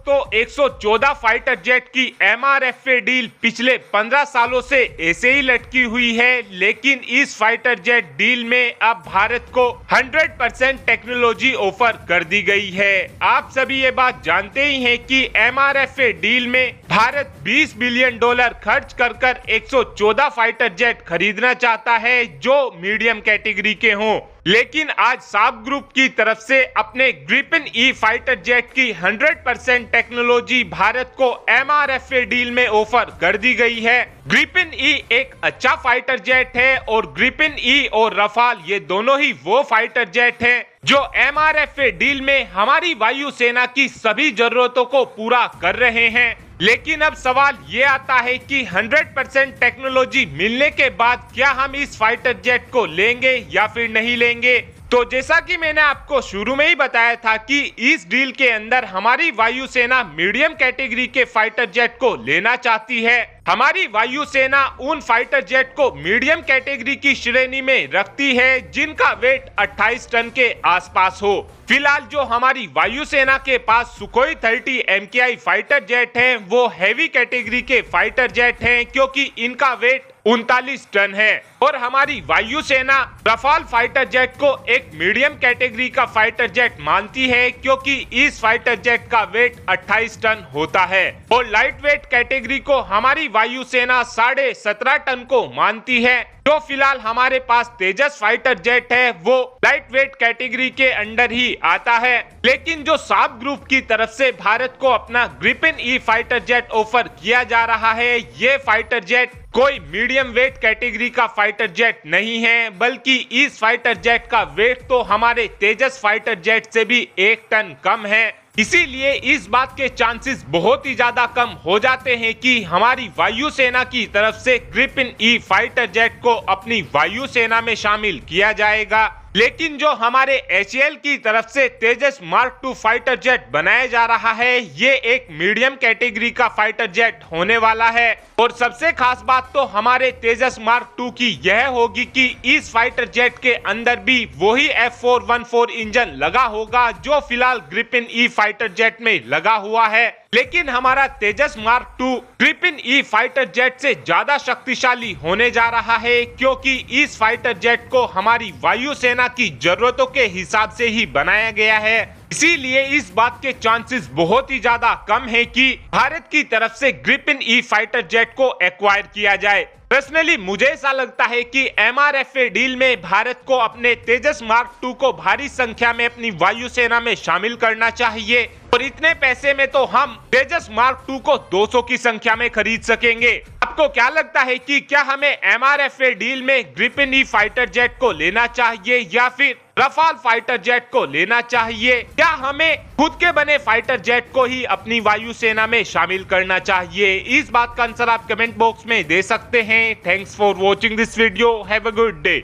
दोस्तों 114 fighter jet की MRFA deal पिछले 15 सालों से ऐसे ही लटकी हुई है, लेकिन इस फाइटर जेट डील में अब भारत को 100% टेक्नोलॉजी ऑफर कर दी गई है। आप सभी ये बात जानते ही हैं कि MRFA डील में भारत $20 बिलियन खर्च कर 114 फाइटर जेट खरीदना चाहता है जो मीडियम कैटेगरी के हों। लेकिन आज साब ग्रुप की तरफ से अपने ग्रिपेन ई फाइटर जेट की 100% टेक्नोलॉजी भारत को MRFA डील में ऑफर कर दी गई है। ग्रिपेन ई एक अच्छा फाइटर जेट है और ग्रिपेन ई और रफाल ये दोनों ही वो फाइटर जेट हैं जो MRFA डील में हमारी वायुसेना की सभी जरूरतों को पूरा कर रहे हैं। लेकिन अब सवाल ये आता है कि 100% टेक्नोलॉजी मिलने के बाद क्या हम इस फाइटर जेट को लेंगे या फिर नहीं लेंगे। तो जैसा कि मैंने आपको शुरू में ही बताया था कि इस डील के अंदर हमारी वायुसेना मीडियम कैटेगरी के फाइटर जेट को लेना चाहती है। हमारी वायुसेना उन फाइटर जेट को मीडियम कैटेगरी की श्रेणी में रखती है जिनका वेट 28 टन के आसपास हो। फिलहाल जो हमारी वायुसेना के पास सुखोई 30 MKI फाइटर जेट हैं, वो हैवी कैटेगरी के फाइटर जेट हैं क्योंकि इनका वेट 39 टन है। और हमारी वायुसेना रफाल फाइटर जेट को एक मीडियम कैटेगरी का फाइटर जेट मानती है क्योंकि इस फाइटर जेट का वेट 28 टन होता है। और लाइट वेट कैटेगरी को हमारी वायुसेना 17.5 टन को मानती है। जो फिलहाल हमारे पास तेजस फाइटर जेट है वो लाइट वेट कैटेगरी के अंडर ही आता है। लेकिन जो साब ग्रुप की तरफ से भारत को अपना Gripen E fighter jet offer किया जा रहा है, ये फाइटर जेट कोई मीडियम वेट कैटेगरी का फाइटर जेट नहीं है, बल्कि इस फाइटर जेट का वेट तो हमारे तेजस फाइटर जेट से भी 1 टन कम है। इसीलिए इस बात के चांसेस बहुत ही ज्यादा कम हो जाते हैं कि हमारी वायुसेना की तरफ से ग्रिपेन ई फाइटर जेट को अपनी वायुसेना में शामिल किया जाएगा। लेकिन जो हमारे HAL की तरफ से तेजस मार्क 2 फाइटर जेट बनाया जा रहा है, ये एक मीडियम कैटेगरी का फाइटर जेट होने वाला है। और सबसे खास बात तो हमारे तेजस मार्क 2 की यह होगी कि इस फाइटर जेट के अंदर भी वही F414 इंजन लगा होगा जो फिलहाल ग्रिपेन ई फाइटर जेट में लगा हुआ है। लेकिन हमारा Tejas mark 2 Gripen E fighter jet से ज्यादा शक्तिशाली होने जा रहा है क्योंकि इस फाइटर जेट को हमारी वायुसेना की जरूरतों के हिसाब से ही बनाया गया है। इसीलिए इस बात के चांसेस बहुत ही ज्यादा कम है कि भारत की तरफ से ग्रिपेन ई फाइटर जेट को एक्वायर किया जाए। पर्सनली मुझे ऐसा लगता है कि MRFA डील में भारत को अपने तेजस मार्क 2 को भारी संख्या में अपनी वायुसेना में शामिल करना चाहिए। और इतने पैसे में तो हम तेजस मार्क 2 को 200 की संख्या में खरीद सकेंगे। आपको क्या लगता है कि क्या हमें MRFA डील में ग्रिपेन ई फाइटर जेट को लेना चाहिए या फिर रफाल फाइटर जेट को लेना चाहिए? क्या हमें खुद के बने फाइटर जेट को ही अपनी वायुसेना में शामिल करना चाहिए? इस बात का आंसर आप कमेंट बॉक्स में दे सकते हैं। Thanks for watching this video. Have a good day.